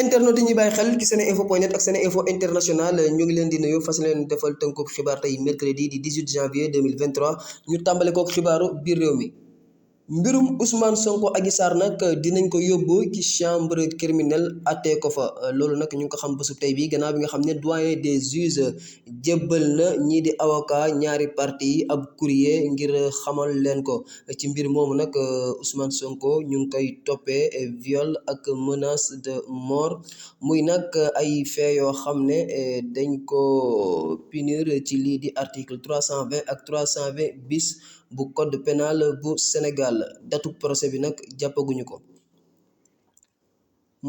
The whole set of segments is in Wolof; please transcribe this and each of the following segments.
internet yi ñuy bàyyi xel ci seneinfo.net ak seneinfo international ñu ngi leen di nuyu fas leen defal tënkub xibaar tey mercredi di 18 janvier 2023 ñu tàmbale kook xibaaru biir réew mi. mbirum Ousmane Sonko Adji Sarr nag dinañ ko yóbbu ci chambre criminelle àttee ko fa loolu nag ñu ngi ko xam bésu tey bi gannaaw bi nga xam ne doyen des juges jébbal na ñii di avocat ñaari parti yi ab courrier ngir xamal leen ko ci mbir moomu nag Ousmane Sonko ñu ngi koy toppee viol ak menace de mort muy nag ay fait yoo xam ne dañ ko punir ci lii di article 320 ak 320 bis bu code pénal bu Sénégal datu procès bi nag jàppaguñu ko.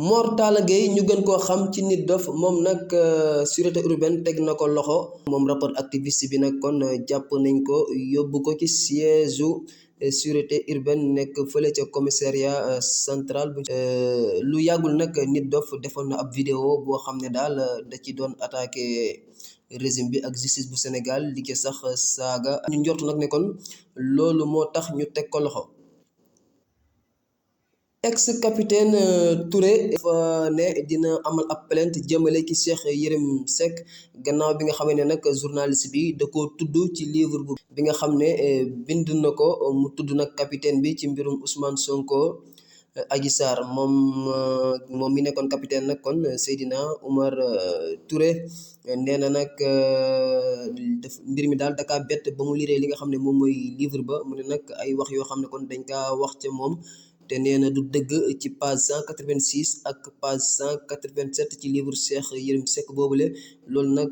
Mor Talla Gueye ñu gën koo xam ci Nit Doff moom nag sûreté urbaine teg na ko loxo moom rapport activiste bi nag kon jàpp nañ ko yóbbu ko ci siège u sûreté urbaine nekk fële ca commissariat central bu lu yàggul nag Nit Doff defoon na ab vidéo boo xam ne daal da ci doon attaqué régime bi ak justice bu Sénégal li ci sax saaga ñu njortu nag ne kon loolu moo tax ñu teg ko loxo. Ex-capitaine Touré fa ne dina amal ab plainte jëmale ci Cheikh Yérim Seck gannaaw bi nga xamee ne nag journaliste bi da ko tudd ci livre bi nga xam ne bind na ko mu tudd nag capitaine bi ci mbirum Ousmane Sonko Adji Sarr moom mi nekkoon capitaine nag kon Seydina Oumar Touré nee na nag def mbir mi daal dakaa bett ba mu liree li nga xam ne moom mooy livre ba mu ne nag ay wax yoo xam ne kon dañ kaa wax ca moom te nee na du dëgg ci page 186 ak page 187 ci livre Cheikh Yérim Seck boobule loolu nag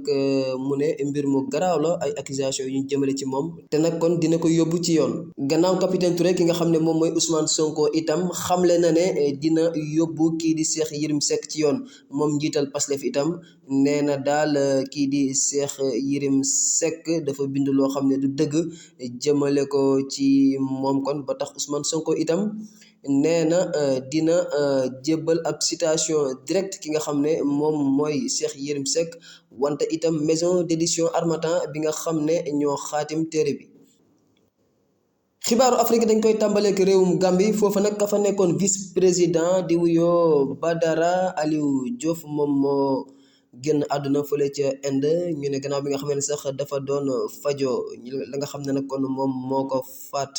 mu ne mbir mu garaaw la ay accusation yu ñu jëmale ci moom te nag kon dina ko yóbbu ci yoon. Gannaaw capitaine Touré ki nga xam ne moom mooy Ousmane Sonko itam xamle na ne dina yóbbu kii di Cheikh Yérim Seck ci yoon moom njiital Pastef itam nee na daal kii di Cheikh Yérim Seck dafa bind loo xam ne du dëgg jëmale ko ci moom kon ba tax Ousmane Sonko itam. nee na dina jébbal ab citation direct ki nga xam ne moom mooy Cheikh Yérim Seck wante itam maison d'édition Harmattan bi nga xam ne ñoo xaatim téere bi. xibaaru Afrique dañ koy tàmbaleek réewum Gambie foofa nag ka fa nekkoon vice président di wuyoo Badara Alieu Diouf moom moo génn àdduna fële ca Inde ñu ne gannaaw bi nga xam ne sax dafa doon fajo la nga xam ne nag kon moom moo ko faat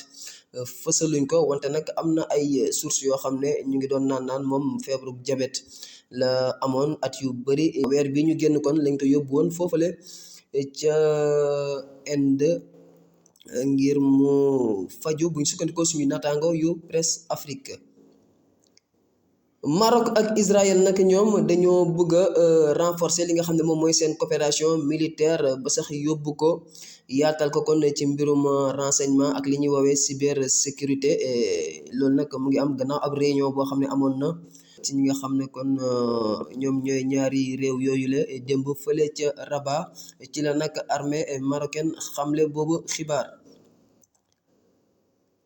fësaluñ ko wante nag am na ay sources yoo xam ne ñu ngi doon naan moom feebaru jabet la amoon at yu bëri weer bi ñu génn kon lañ ko yóbbu woon foofale ca Inde ngir mu faju buñ sukkandikoo suñu naataango yu Presse Afrique. Maroc ak Israël nag ñoom dañoo bëgg a renforcer li nga xam ne moom mooy seen coopération militaire ba sax yóbbu ko yaatal ko kon ci mbirum renseignement ak li ñuy woowee cybersécurité loolu nag mu ngi am gannaaw ab réunion boo xam ne amoon na ci ñi nga xam ne kon ñoom ñooy ñaari réew yooyu la démb fële ca Rabat ci la nag armée marocaine xamle boobu xibaar.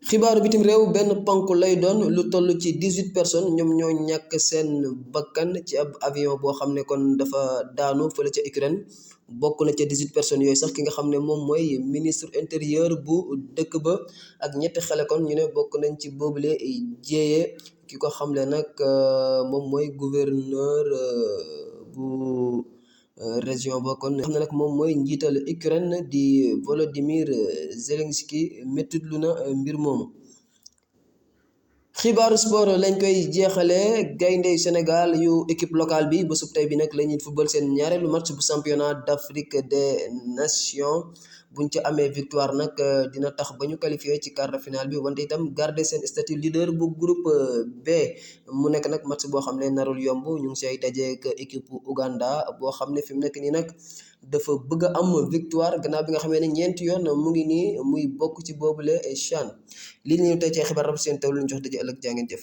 xibaaru bitim réew benn ponk lay doon lu toll ci 18 personnes ñoom ñoo ñàkk seen bakkan ci ab avion boo xam ne kon dafa daanu fële ca Ukraine bokk na ca 18 personnes yooyu sax ki nga xam ne moom mooy ministre intérieur bu dëkk ba ak ñetti xale kon ñu ne bokk nañ ci boobule jéeye ki ko xamle nag moom mooy gouverneur bu région ba kon xam ne nag moom mooy njiital Ukraine di Volodymyr Zelensky méttitlu na mbir moomu. xibaaru sport lañ koy jeexalee gaynde Sénégal yu équipe locale bi bésub tey bi nag la ñuy football seen ñaareelu match bu championnat d'Afrique des Nations buñ ca amee victoire nag dina tax ba ñu qualifié ci quart de finale bi wante itam garder seen statut leader bu groupe B mu nekk nag match boo xam ne narul yomb ñu ngi say dajeek équipe Ouganda boo xam ne fi mu nekk nii nag dafa bëgg a am victoire gannaaw bi nga xamee ne ñeenti yoon mu ngi nii muy bokk ci boobule CHAN lii ñu tey ci xibaar rab seen teewlu ñu jox daje ëllëg jaa ngeen jëf.